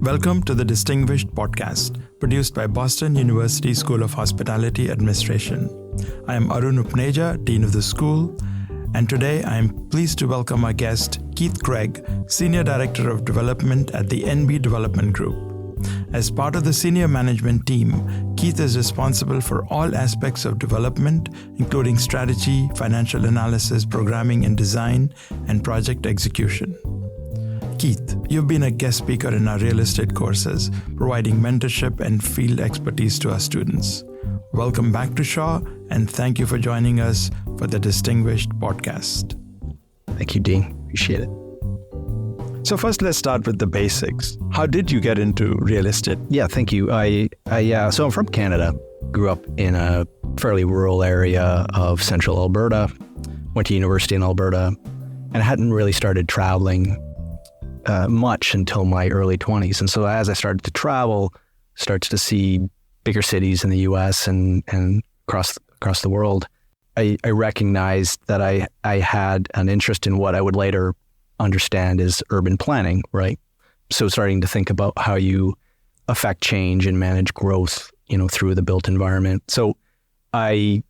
Welcome to the Distinguished Podcast, produced by Boston University School of Hospitality Administration. I am Arun Upneja, Dean of the school, and today I am pleased to welcome our guest, Keith Craig, Senior Director of Development at the NB Development Group. As part of the senior management team, Keith is responsible for all aspects of development, including strategy, financial analysis, programming and design, and project execution. Keith, you've been a guest speaker in our real estate courses, providing mentorship and field expertise to our students. Welcome back to Shaw, and thank you for joining us for the Distinguished Podcast. Thank you, Dean. Appreciate it. So first, let's start with the basics. How did you get into real estate? Yeah, thank you. So I'm from Canada. Grew up in a fairly rural area of central Alberta. Went to university in Alberta, and hadn't really started traveling much until my early 20s. And so as I started to travel, started to see bigger cities in the U.S. and across the world, I recognized that I had an interest in what I would later understand as urban planning, right? So starting to think about how you affect change and manage growth, through the built environment. So I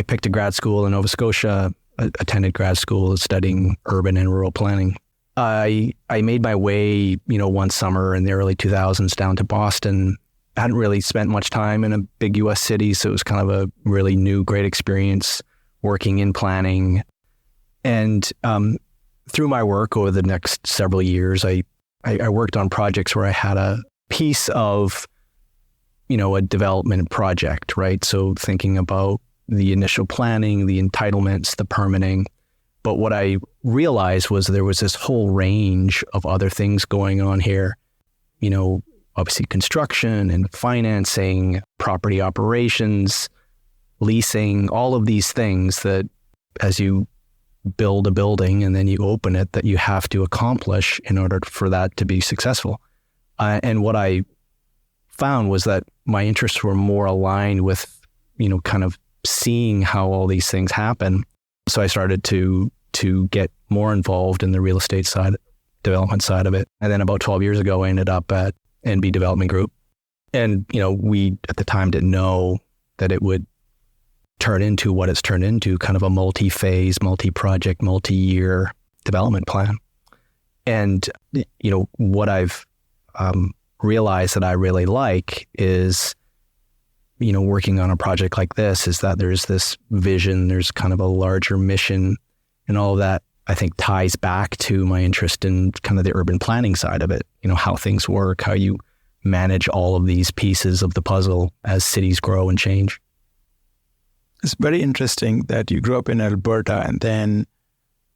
picked a grad school in Nova Scotia, attended grad school studying urban and rural planning. I made my way, one summer in the early 2000s down to Boston. I hadn't really spent much time in a big U.S. city, so it was kind of a really new, great experience working in planning. And through my work over the next several years, I worked on projects where I had a piece of, a development project, right? So thinking about the initial planning, the entitlements, the permitting. But what I realized was there was this whole range of other things going on here, obviously construction and financing, property operations, leasing, all of these things that as you build a building and then you open it, that you have to accomplish in order for that to be successful. And what I found was that my interests were more aligned with, kind of seeing how all these things happen. So I started to get more involved in the real estate side, development side of it. And then about 12 years ago, I ended up at NB Development Group. And, we at the time didn't know that it would turn into what it's turned into, kind of a multi-phase, multi-project, multi-year development plan. And, what I've realized that I really like is, working on a project like this is that there's this vision, there's kind of a larger mission, and all of that, I think, ties back to my interest in kind of the urban planning side of it, how things work, how you manage all of these pieces of the puzzle as cities grow and change. It's very interesting that you grew up in Alberta and then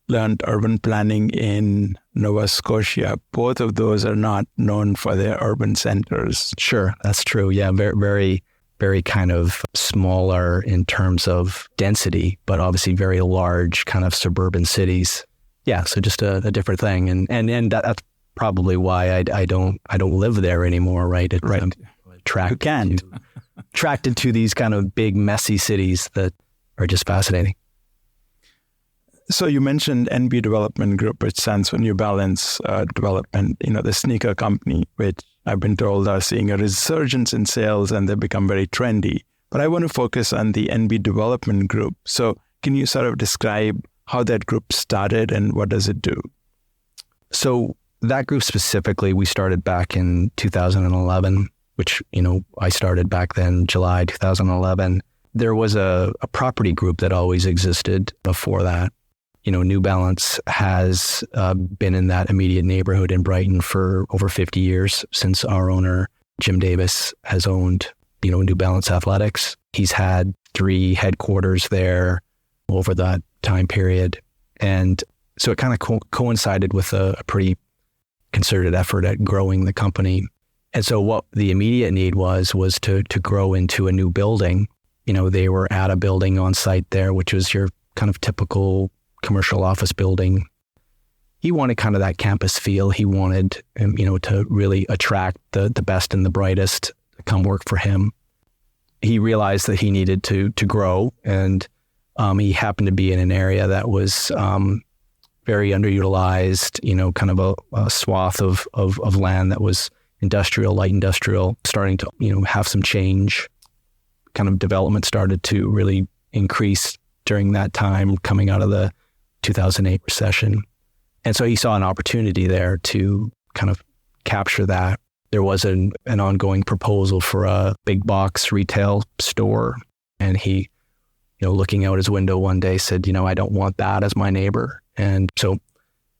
learned urban planning in Nova Scotia. Both of those are not known for their urban centers. Sure, that's true. Yeah, very, very, very kind of smaller in terms of density, but obviously very large kind of suburban cities. Yeah, so just a different thing, and that's probably why I don't live there anymore, right? Right. I'm attracted to these kind of big, messy cities that are just fascinating. So you mentioned NB Development Group, which stands for New Balance Development, the sneaker company, which I've been told are seeing a resurgence in sales and they've become very trendy. But I want to focus on the NB Development Group. So can you sort of describe how that group started and what does it do? So that group specifically, we started back in 2011, which, I started back then, July 2011. There was a property group that always existed before that. New Balance has been in that immediate neighborhood in Brighton for over 50 years since our owner, Jim Davis, has owned, New Balance Athletics. He's had 3 headquarters there over that time period. And so it kind of coincided with a pretty concerted effort at growing the company. And so what the immediate need was to grow into a new building. They were at a building on site there, which was your kind of typical commercial office building. He wanted kind of that campus feel. He wanted, to really attract the best and the brightest to come work for him. He realized that he needed to grow, and he happened to be in an area that was very underutilized, kind of a swath of land that was industrial, light industrial, starting to, have some change. Kind of development started to really increase during that time coming out of the 2008 recession. And so he saw an opportunity there to kind of capture that. There was an ongoing proposal for a big box retail store. And he, looking out his window one day said, I don't want that as my neighbor. And so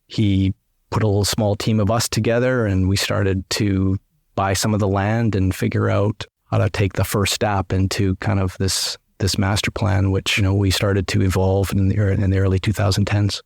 he put a little small team of us together and we started to buy some of the land and figure out how to take the first step into kind of this master plan, which, we started to evolve in the early 2010s.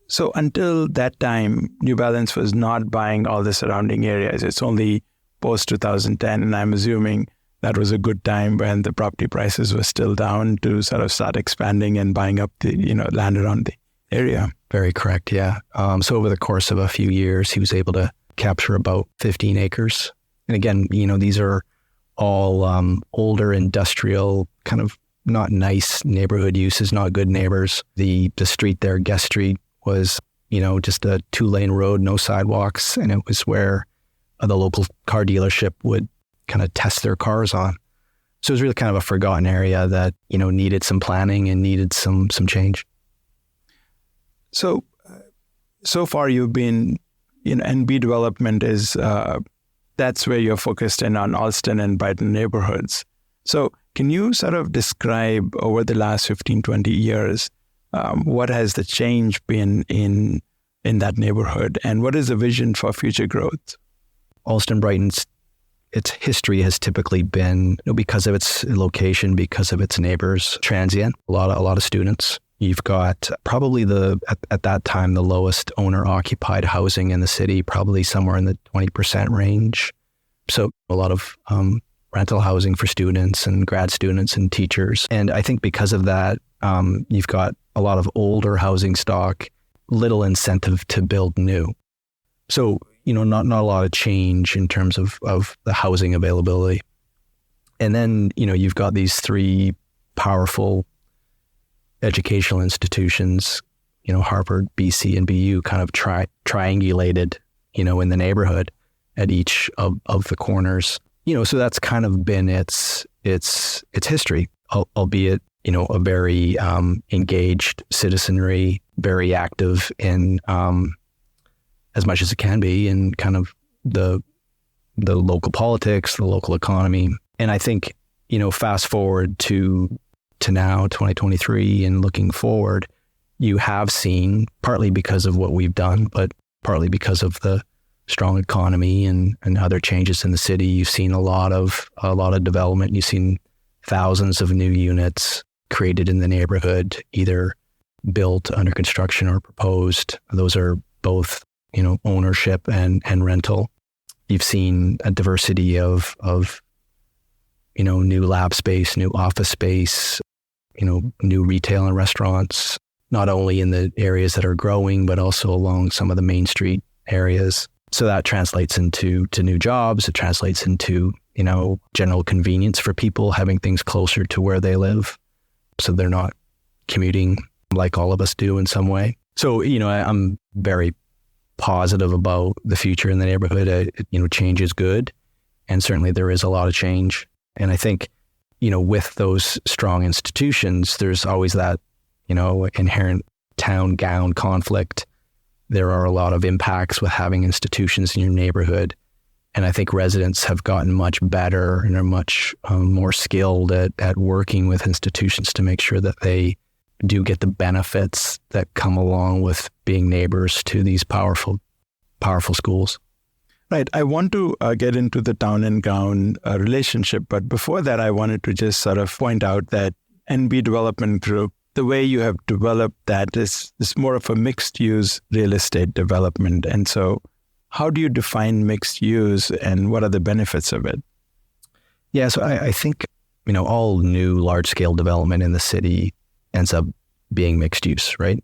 So until that time, New Balance was not buying all the surrounding areas. It's only post-2010, and I'm assuming that was a good time when the property prices were still down to sort of start expanding and buying up the, land around the area. Very correct, yeah. So over the course of a few years, he was able to capture about 15 acres. And again, these are all older industrial, kind of not nice neighborhood uses, not good neighbors. The street there, Guest Street, was, just a 2-lane road, no sidewalks. And it was where the local car dealership would kind of test their cars on. So it was really kind of a forgotten area that, needed some planning and needed some change. So far you've been, NB development is, that's where you're focused in on Allston and Brighton neighborhoods. So can you sort of describe over the last 15, 20 years, what has the change been in that neighborhood, and what is the vision for future growth? Allston-Brighton's its history has typically been, because of its location, because of its neighbors, transient. A lot of students. You've got probably at that time the lowest owner-occupied housing in the city, probably somewhere in the 20% range. So a lot of rental housing for students and grad students and teachers. And I think because of that, you've got a lot of older housing stock, little incentive to build new. So, not a lot of change in terms of the housing availability. And then, you've got these 3 powerful educational institutions, Harvard, BC, and BU kind of triangulated, in the neighborhood at each of the corners. So that's kind of been its history, albeit, a very engaged citizenry, very active in as much as it can be in kind of the local politics, the local economy. And I think, fast forward to now, 2023, and looking forward, you have seen, partly because of what we've done, but partly because of the strong economy and other changes in the city, you've seen a lot of development. You've seen thousands of new units created in the neighborhood, either built, under construction, or proposed. Those are both, ownership and rental. You've seen a diversity of new lab space, new office space, new retail and restaurants, not only in the areas that are growing, but also along some of the main street areas. So that translates into new jobs. It translates into, general convenience for people, having things closer to where they live, so they're not commuting like all of us do in some way. So, I'm very positive about the future in the neighborhood. Change is good. And certainly there is a lot of change. And I think, with those strong institutions, there's always that, inherent town-gown conflict. There are a lot of impacts with having institutions in your neighborhood. And I think residents have gotten much better and are much more skilled at working with institutions to make sure that they do get the benefits that come along with being neighbors to these powerful schools. Right. I want to get into the town and gown relationship. But before that, I wanted to just sort of point out that NB Development Group, the way you have developed that is more of a mixed use real estate development. And so how do you define mixed use and what are the benefits of it? Yeah, so I think, all new large scale development in the city ends up being mixed use, right?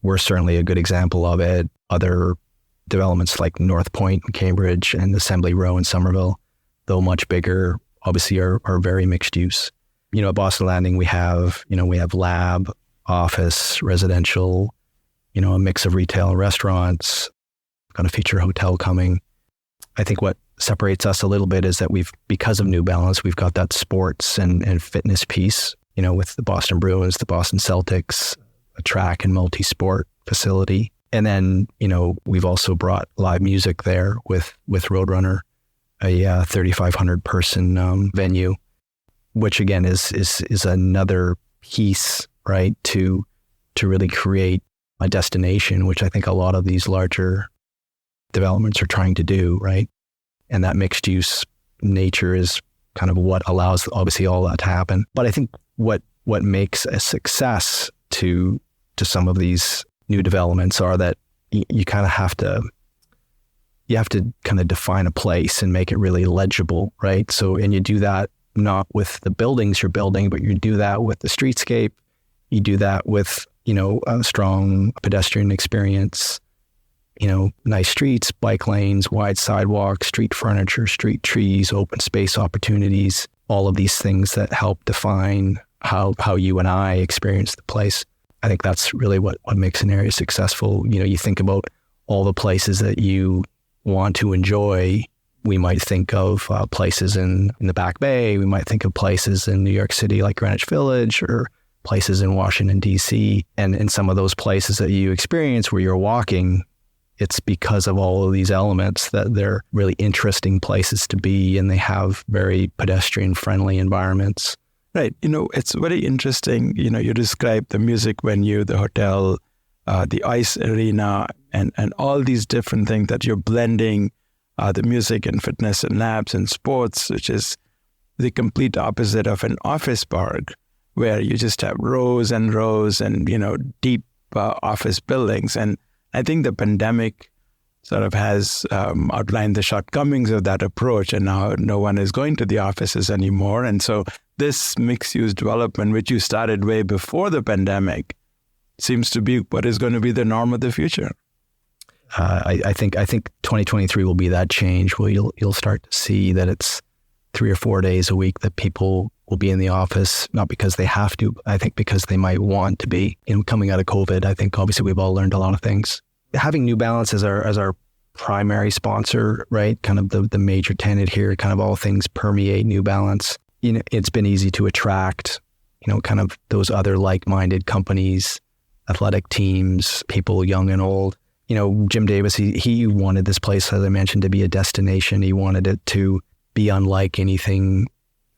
We're certainly a good example of it. Other developments like North Point in Cambridge and Assembly Row in Somerville, though much bigger, obviously are very mixed use. At Boston Landing, we have lab, office, residential, a mix of retail and restaurants, got a feature hotel coming. I think what separates us a little bit is that because of New Balance, we've got that sports and fitness piece, with the Boston Bruins, the Boston Celtics, a track and multi-sport facility. And then, we've also brought live music there with Roadrunner, a 3,500 person venue, which again is another piece, right, to really create a destination, which I think a lot of these larger developments are trying to do, right? And that mixed use nature is kind of what allows obviously all that to happen. But I think what makes a success to some of these new developments are that you kind of have to kind of define a place and make it really legible, right? So, and you do that not with the buildings you're building, but you do that with the streetscape. You do that with, a strong pedestrian experience, nice streets, bike lanes, wide sidewalks, street furniture, street trees, open space opportunities, all of these things that help define how you and I experience the place. I think that's really what makes an area successful. You think about all the places that you want to enjoy. We might think of places in the Back Bay. We might think of places in New York City like Greenwich Village, or places in Washington, D.C. And in some of those places that you experience where you're walking, it's because of all of these elements that they're really interesting places to be, and they have very pedestrian-friendly environments. Right. It's very interesting. You described the music venue, the hotel, the ice arena, and all these different things that you're blending, the music and fitness and labs and sports, which is the complete opposite of an office park where you just have rows and rows and, deep office buildings. And I think the pandemic sort of has outlined the shortcomings of that approach, and now no one is going to the offices anymore. And so this mixed-use development, which you started way before the pandemic, seems to be what is going to be the norm of the future. I think 2023 will be that change where you'll start to see that it's 3 or 4 days a week that people will be in the office, not because they have to, I think because they might want to be. Coming out of COVID, I think obviously we've all learned a lot of things. Having New Balance as our primary sponsor, right? Kind of the major tenant here, kind of all things permeate New Balance. It's been easy to attract, kind of those other like-minded companies, athletic teams, people young and old. Jim Davis, he wanted this place, as I mentioned, to be a destination. He wanted it to be unlike anything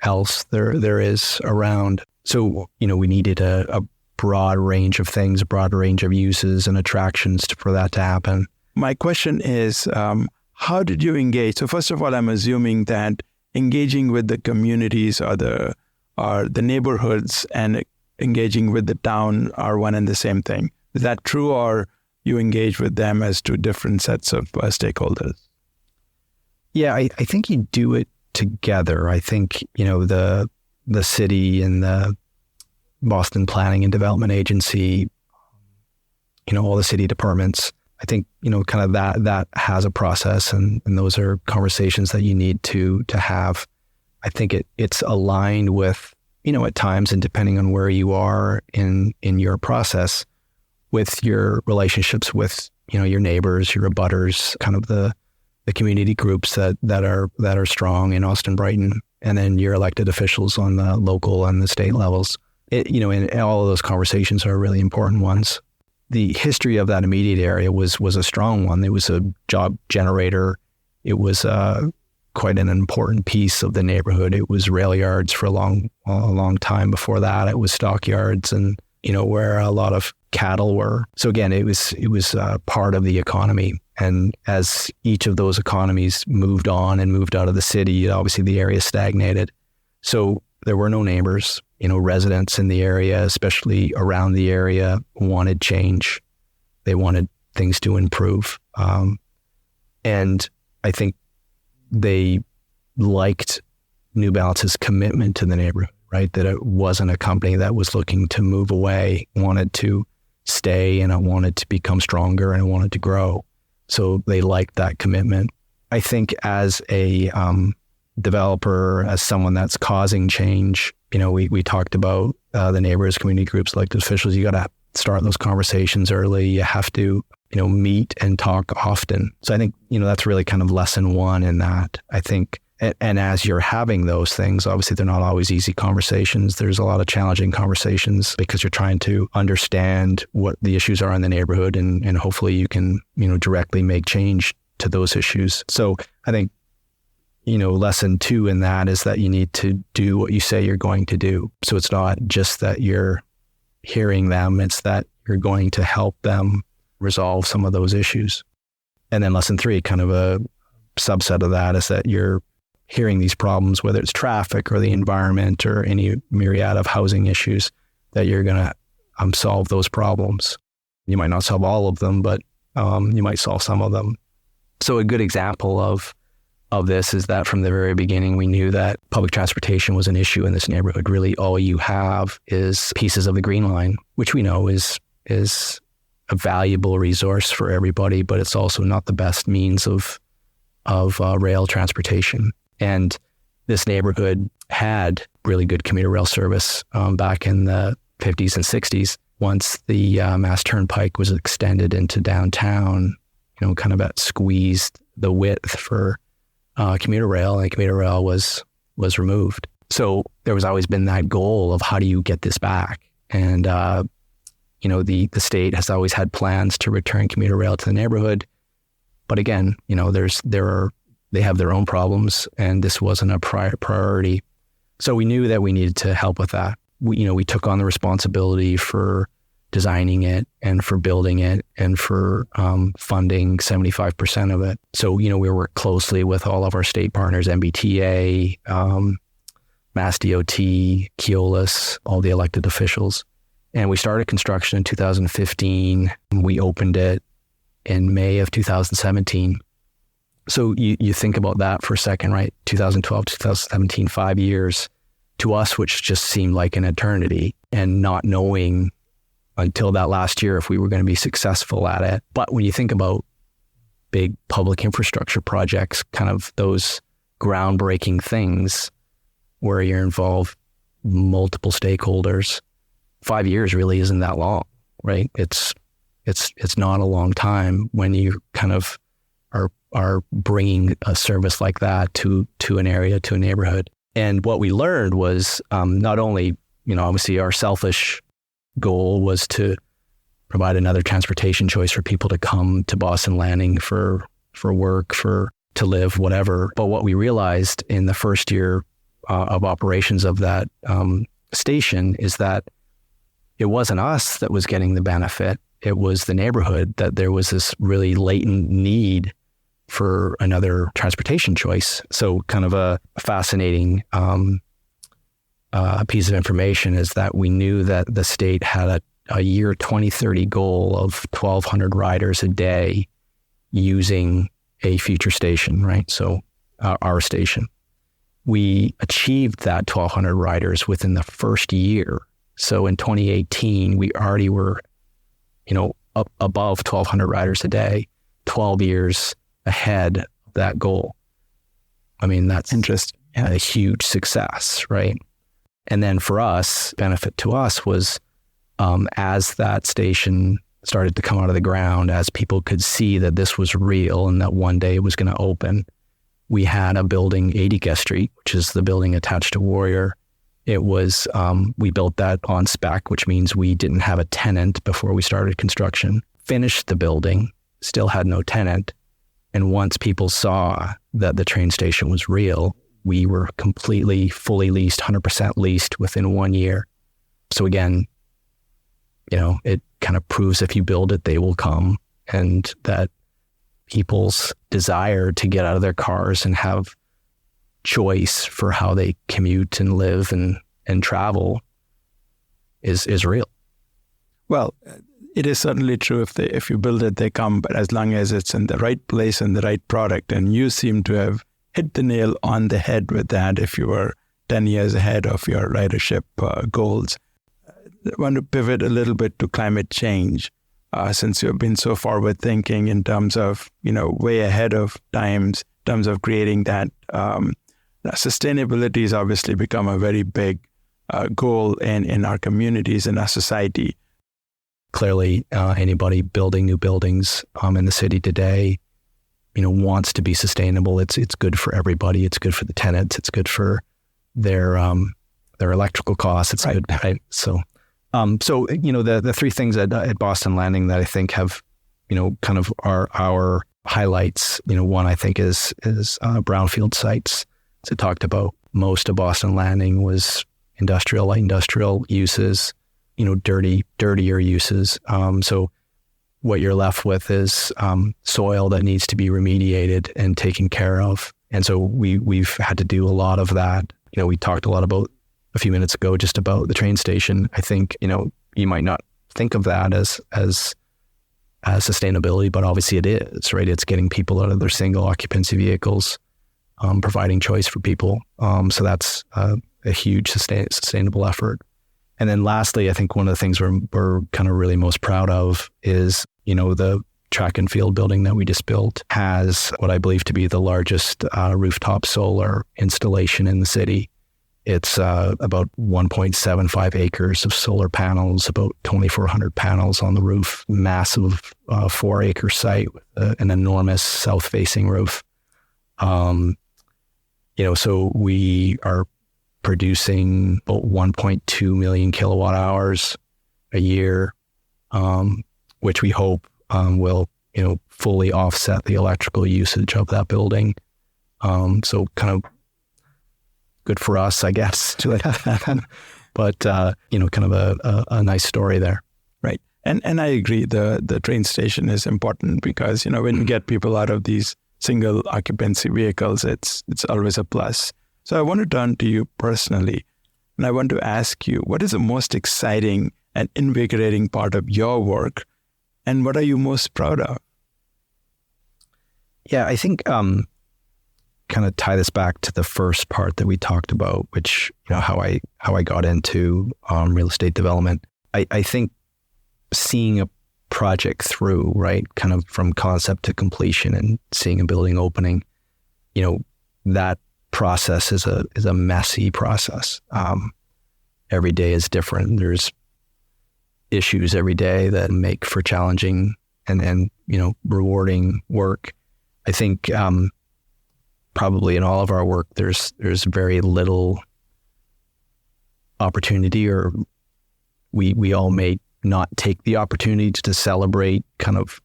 else there is around. So, we needed a broad range of things, a broad range of uses and attractions for that to happen. My question is, how did you engage? So first of all, I'm assuming that engaging with the communities or the neighborhoods and engaging with the town are one and the same thing. Is that true, or you engage with them as two different sets of stakeholders? Yeah, I think you do it together. I think, the city and the Boston Planning and Development Agency, all the city departments, I think, kind of that has a process, and those are conversations that you need to have. I think it's aligned with, at times, and depending on where you are in your process, with your relationships with, your neighbors, your abutters, kind of the community groups that are strong in Allston-Brighton, and then your elected officials on the local and the state levels. And all of those conversations are really important ones. The history of that immediate area was a strong one. It was a job generator. It was quite an important piece of the neighborhood. It was rail yards for a long time before that. It was stockyards and, where a lot of cattle were. So again, it was part of the economy. And as each of those economies moved on and moved out of the city, obviously the area stagnated. So there were no neighbors. Residents in the area, especially around the area, wanted change. They wanted things to improve. And I think they liked New Balance's commitment to the neighborhood, right? That it wasn't a company that was looking to move away, wanted to stay, and it wanted to become stronger and it wanted to grow. So they liked that commitment. I think as a developer, as someone that's causing change, we talked about the neighbors, community groups, elected officials. You got to start those conversations early. You have to meet and talk often. So I think, that's really kind of lesson one in that. I think, and as you're having those things, obviously they're not always easy conversations. There's a lot of challenging conversations because you're trying to understand what the issues are in the neighborhood, and hopefully you can, directly make change to those issues. So I think, lesson two in that is that you need to do what you say you're going to do. So it's not just that you're hearing them, it's that you're going to help them resolve some of those issues. And then lesson three, kind of a subset of that, is that you're hearing these problems, whether it's traffic or the environment or any myriad of housing issues, that you're going to solve those problems. You might not solve all of them, but you might solve some of them. So a good example of this is that from the very beginning, we knew that public transportation was an issue in this neighborhood. Really, all you have is pieces of the Green Line, which we know is a valuable resource for everybody, but it's also not the best means of rail transportation. And this neighborhood had really good commuter rail service back in the 50s and 60s. Once the Mass Turnpike was extended into downtown, kind of squeezed the width for commuter rail, and commuter rail was removed. So there was always been that goal of how do you get this back? And the state has always had plans to return commuter rail to the neighborhood, but again, they have their own problems, and this wasn't a priority. So we knew that we needed to help with that. We took on the responsibility for designing it and for building it and for funding 75% of it. So, we work closely with all of our state partners, MBTA, Mass DOT, Keolis, all the elected officials. And we started construction in 2015. We opened it in May of 2017. So you think about that for a second, right? 2012, 2017, 5 years to us, which just seemed like an eternity, and not knowing until that last year if we were going to be successful at it. But when you think about big public infrastructure projects, kind of those groundbreaking things where you're involved multiple stakeholders, 5 years really isn't that long, right? It's not a long time when you kind of are bringing a service like that to an area, to a neighborhood. And what we learned was not only, obviously our selfish goal was to provide another transportation choice for people to come to Boston Landing for work, to live, whatever. But what we realized in the first year of operations of that station is that it wasn't us that was getting the benefit. It was the neighborhood, that there was this really latent need for another transportation choice. So kind of a fascinating piece of information is that we knew that the state had a year 2030 goal of 1,200 riders a day using a future station, right? So our station. We achieved that 1,200 riders within the first year. So in 2018, we already were, up above 1,200 riders a day, 12 years ahead of that goal. I mean, that's interesting. Yeah. A huge success, right? And then for us, benefit to us was as that station started to come out of the ground, as people could see that this was real and that one day it was going to open, we had a building, 80 Guest Street, which is the building attached to Warrior. It was, we built that on spec, which means we didn't have a tenant before we started construction. Finished the building, still had no tenant. And once people saw that the train station was real, we were completely, fully leased, 100% leased within 1 year. So again, it kind of proves if you build it, they will come, and that people's desire to get out of their cars and have choice for how they commute and live and travel is real. Well, it is certainly true. If you build it, they come, but as long as it's in the right place and the right product. And you seem to have hit the nail on the head with that if you were 10 years ahead of your ridership goals. I want to pivot a little bit to climate change, since you've been so forward thinking in terms of, way ahead of times, in terms of creating that. Sustainability has obviously become a very big goal in our communities and our society. clearly anybody building new buildings in the city today, wants to be sustainable. It's good for everybody. It's good for the tenants. It's good for their electrical costs. It's good, right? So, the three things at Boston Landing that I think have, kind of are our highlights. One I think is brownfield sites. So talked about most of Boston Landing was light industrial uses, dirtier uses. So what you're left with is soil that needs to be remediated and taken care of. And so we've had to do a lot of that. We talked a lot about a few minutes ago just about the train station. I think, you might not think of that as sustainability, but obviously it is, right? It's getting people out of their single occupancy vehicles, providing choice for people. So that's a huge sustainable effort. And then lastly, I think one of the things we're kind of really most proud of is, the track and field building that we just built has what I believe to be the largest rooftop solar installation in the city. It's about 1.75 acres of solar panels, about 2,400 panels on the roof, massive 4-acre site with an enormous south-facing roof. So we are producing about 1.2 million kilowatt hours a year, which we hope will, fully offset the electrical usage of that building. So kind of good for us, I guess. But, kind of a nice story there. Right. And I agree. The train station is important because, when you get people out of these single occupancy vehicles, it's always a plus. So I want to turn to you personally, and I want to ask you, what is the most exciting and invigorating part of your work, and what are you most proud of? Yeah, I think kind of tie this back to the first part that we talked about, which, how I got into real estate development. I think seeing a project through, right, kind of from concept to completion and seeing a building opening, that process is a messy process. Every day is different. There's issues every day that make for challenging and rewarding work. I think probably in all of our work, there's very little opportunity, or we all may not take the opportunity to celebrate kind of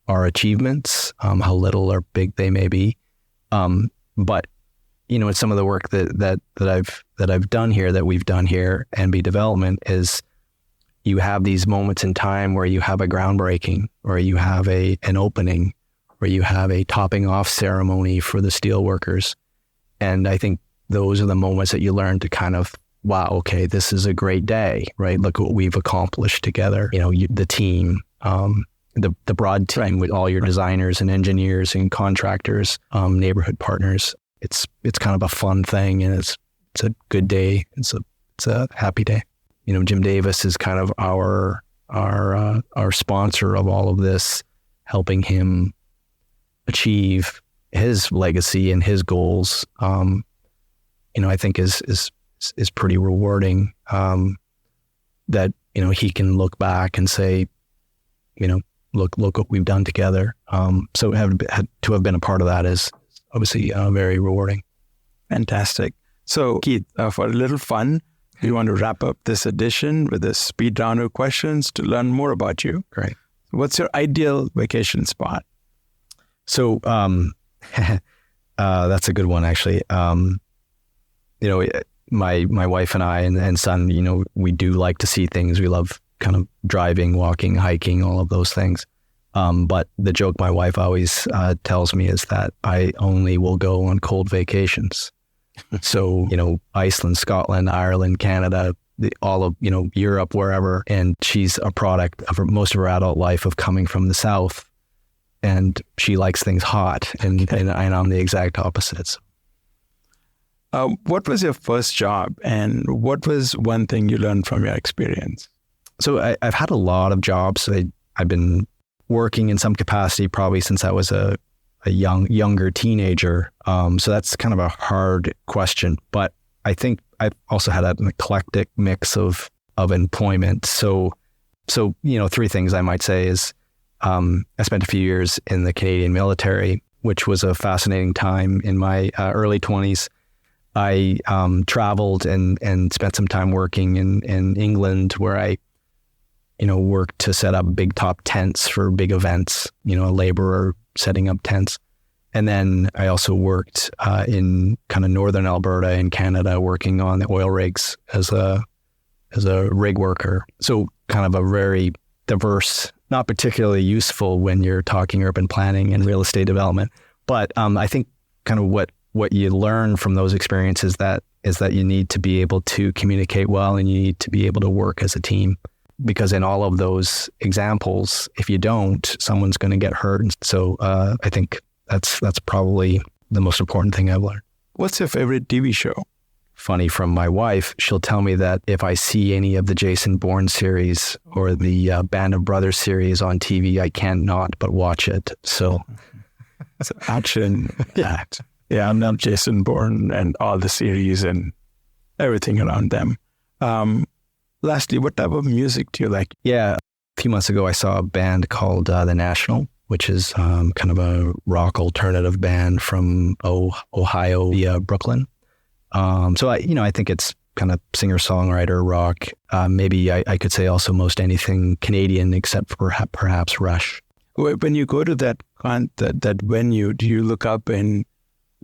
our achievements, how little or big they may be. But it's some of the work that I've done here, that we've done here, NB Development, is you have these moments in time where you have a groundbreaking, or you have an opening, or you have a topping off ceremony for the steel workers. And I think those are the moments that you learn to kind of, wow, okay, this is a great day, right? Look what we've accomplished together. The team, the broad team, with all your designers and engineers and contractors, neighborhood partners. It's kind of a fun thing, and it's a good day. It's a happy day. Jim Davis is kind of our sponsor of all of this, helping him achieve his legacy and his goals. I think is pretty rewarding. That he can look back and say, look what we've done together. So to have been a part of that is obviously very rewarding. Fantastic. So Keith, for a little fun, we want to wrap up this edition with a speed round of questions to learn more about you. Great. What's your ideal vacation spot? So that's a good one, actually. My wife and I and son, we do like to see things. We love kind of driving, walking, hiking, all of those things. But the joke my wife always tells me is that I only will go on cold vacations. So, Iceland, Scotland, Ireland, Canada, all of, Europe, wherever. And she's a product of most of her adult life of coming from the South. And she likes things hot, and I'm the exact opposite. What was your first job, and what was one thing you learned from your experience? So I've had a lot of jobs. I've been working in some capacity probably since I was a younger teenager. So that's kind of a hard question. But I think I've also had an eclectic mix of employment. So So, three things I might say is I spent a few years in the Canadian military, which was a fascinating time in my early 20s. I traveled and spent some time working in England, where I worked to set up big top tents for big events, a laborer setting up tents. And then I also worked in kind of northern Alberta in Canada, working on the oil rigs as a rig worker. So kind of a very diverse, not particularly useful when you're talking urban planning and real estate development. But I think kind of what you learn from those experiences is that you need to be able to communicate well, and you need to be able to work as a team. Because in all of those examples, if you don't, someone's going to get hurt. And so I think that's probably the most important thing I've learned. What's your favorite TV show? Funny, from my wife, she'll tell me that if I see any of the Jason Bourne series or the Band of Brothers series on TV, I can't not but watch it. So it's action. Yeah. Yeah, I love Jason Bourne and all the series and everything around them. Lastly, what type of music do you like? Yeah, a few months ago, I saw a band called The National, which is kind of a rock alternative band from Ohio via Brooklyn. So I think it's kind of singer-songwriter rock. Maybe I could say also most anything Canadian except for perhaps Rush. When you go to that venue, do you look up and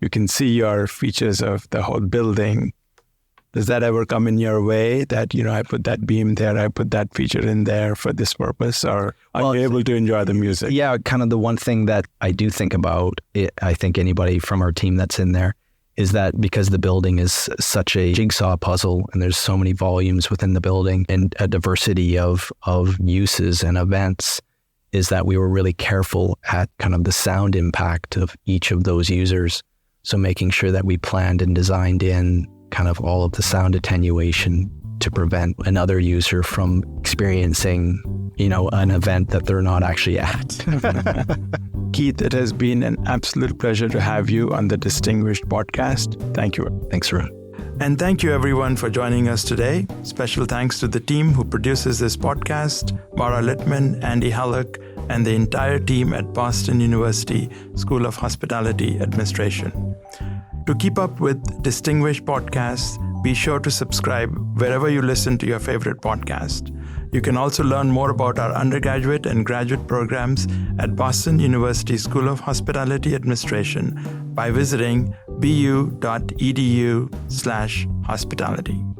you can see your features of the whole building? Does that ever come in your way that, I put that beam there, I put that feature in there for this purpose, or are you able to enjoy the music? Yeah, kind of the one thing that I do think about, I think anybody from our team that's in there, is that because the building is such a jigsaw puzzle and there's so many volumes within the building and a diversity of uses and events, is that we were really careful at kind of the sound impact of each of those users. So making sure that we planned and designed in kind of all of the sound attenuation to prevent another user from experiencing, an event that they're not actually at. Keith, it has been an absolute pleasure to have you on the Distinguished podcast. Thank you. Thanks, Arun. And thank you everyone for joining us today. Special thanks to the team who produces this podcast, Mara Littman, Andy Hallock, and the entire team at Boston University School of Hospitality Administration. To keep up with Distinguished podcasts, be sure to subscribe wherever you listen to your favorite podcast. You can also learn more about our undergraduate and graduate programs at Boston University School of Hospitality Administration by visiting bu.edu/hospitality.